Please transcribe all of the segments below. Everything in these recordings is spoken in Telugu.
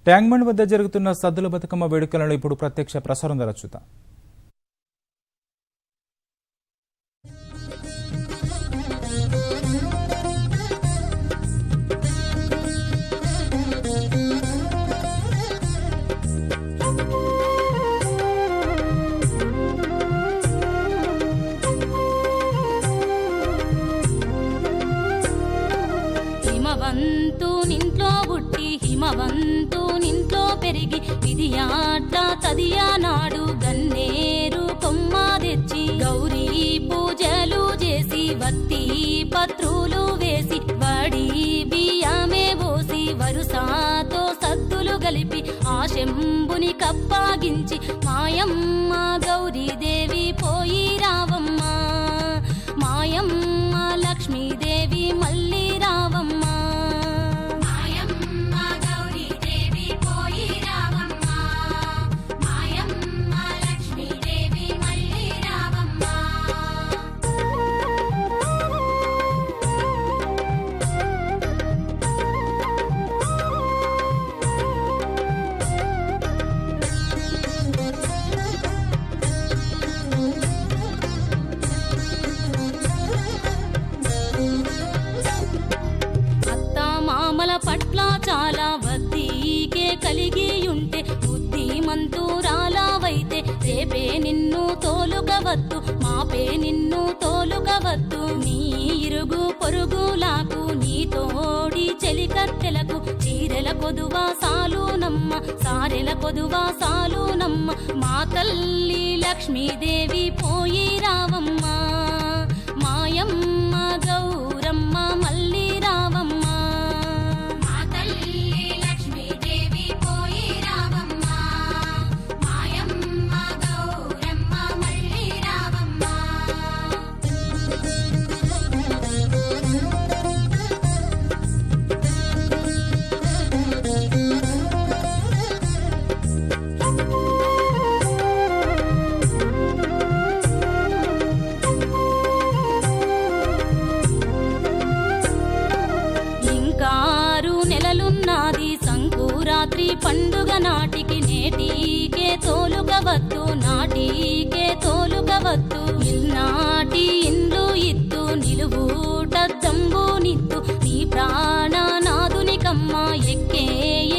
ట్యాంక్బండ్ వద్ద జరుగుతున్న సద్దుల బతుకమ్మ వేడుకలను ఇప్పుడు ప్రత్యక్ష ప్రసారం ద్వారా చూద్దాం. నింట్లో పుట్టి హిమవంతు నింట్లో పెరిగి ఇది ఆట తదియా నాడు గన్నేరు కొమ్మ తెచ్చి గౌరీ పూజలు చేసి వత్తి పత్రులు వేసి వడి బియ్యమే పోసి వరుసాతో సద్దులు గలిపి ఆ శంభుని కప్పాగించి మాయమ్మ గౌరీదేవి పోయి రావమ్మ, మాయమ్మ లక్ష్మీదేవి మళ్ళీ రావమ్మ. పట్ల చాలా వద్దీకే కలిగి ఉంటే బుద్ధిమంతురాలవైతే రేపే నిన్ను తోలుకవద్దు, మాపే నిన్ను తోలుకవద్దు. నీ ఇరుగు పొరుగులాకు నీ తోడి చెలికత్తెలకు చీరెల కొదువా సాలునమ్మ, సారెల కొదువా సాలునమ్మ. మా తల్లి లక్ష్మీదేవి పోయి రావమ్మ, మాయమ్మ గౌరమ్మ మళ్ళీ రావమ్మ. నెలలున్నది సంకురాత్రి పండుగ నాటికి నేటికే తోలుకవద్దు, నాటికే తోలుకవద్దు. ఇల్నాటి ఇండ్లు ఇత్తు నిలువుట దంబునిత్తు, నీ ప్రాణనాదునికమ్మ ఎక్కే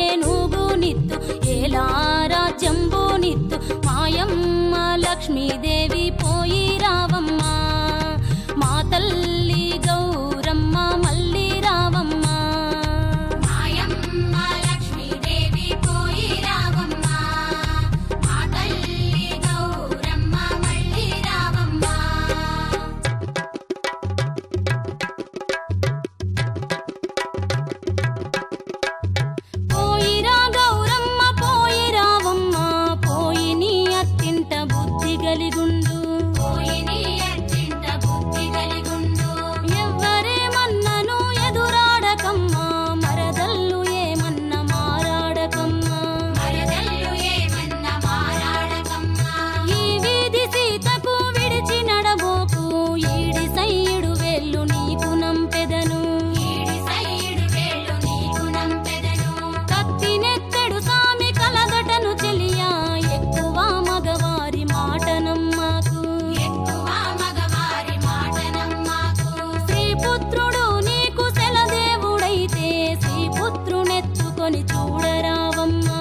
ఏనుగు నిత్తు, ఏలారా జంబునిత్తు. మాయమ్మ లక్ష్మీదేవి పోయి రావమ్మ, మా తల్లి గౌరమ్మ మళ్ళీ రావమ్మ. ఎవ్వరేమన్నను ఎదురాడకమ్మ, మరదల్లు ఏమన్న మారాడకమ్మ, ఈ వీధి సీతకు విడిచి నడబోకు, ఈడి సైడు వేళ్ళు నీకు నంపెదను, కత్తినెత్తెడు సామి కలదటను చెలియా, ఎక్కువ మగవారి మాటనమ్మకు. శ్రీపుత్రుడు నీకు సెలదేవుడైతే శ్రీపుత్రునెత్తుకొని చూడరావమ్మా,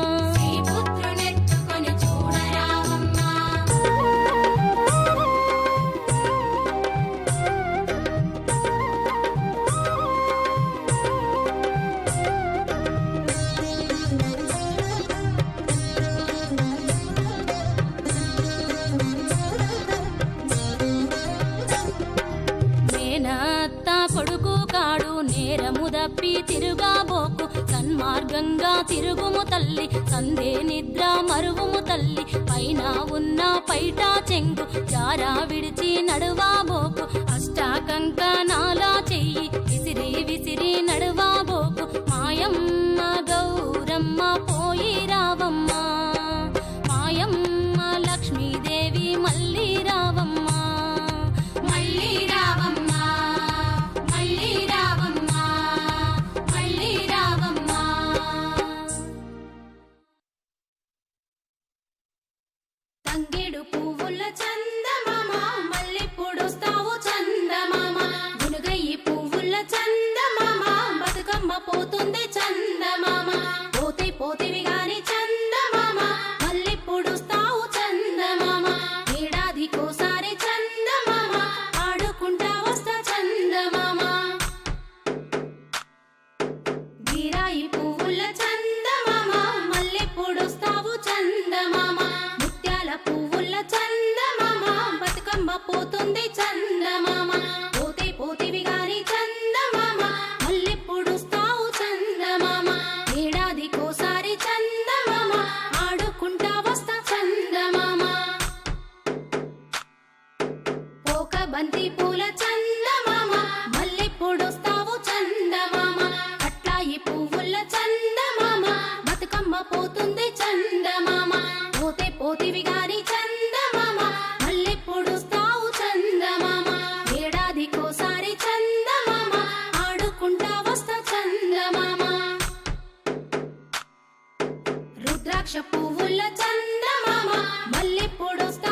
మేనత్త కొడుకు కాడు నేరము దప్పి తిరుగాబోకు, సన్మార్గంగా తిరుగుము తల్లి, సందే నిద్ర మరువుము తల్లి. పైన ఉన్న పైట చెంగు జారా విడిచి నడువాబోకు, అష్టాకంకణాల చెయ్యి విసిరి విసిరి నడువాబోకు. మాయమ్మ గౌరమ్మ పోయి రావమ్మ, మాయమ్మ లక్ష్మీదేవి మళ్ళీ రావమ్మ, మళ్ళీ రావమ్మ, మళ్ళీ రావమ్మ, మళ్ళీ రావమ్మ. ద్రాక్ష పువ్వుల చందమామ మళ్ళెప్పుడొస్తా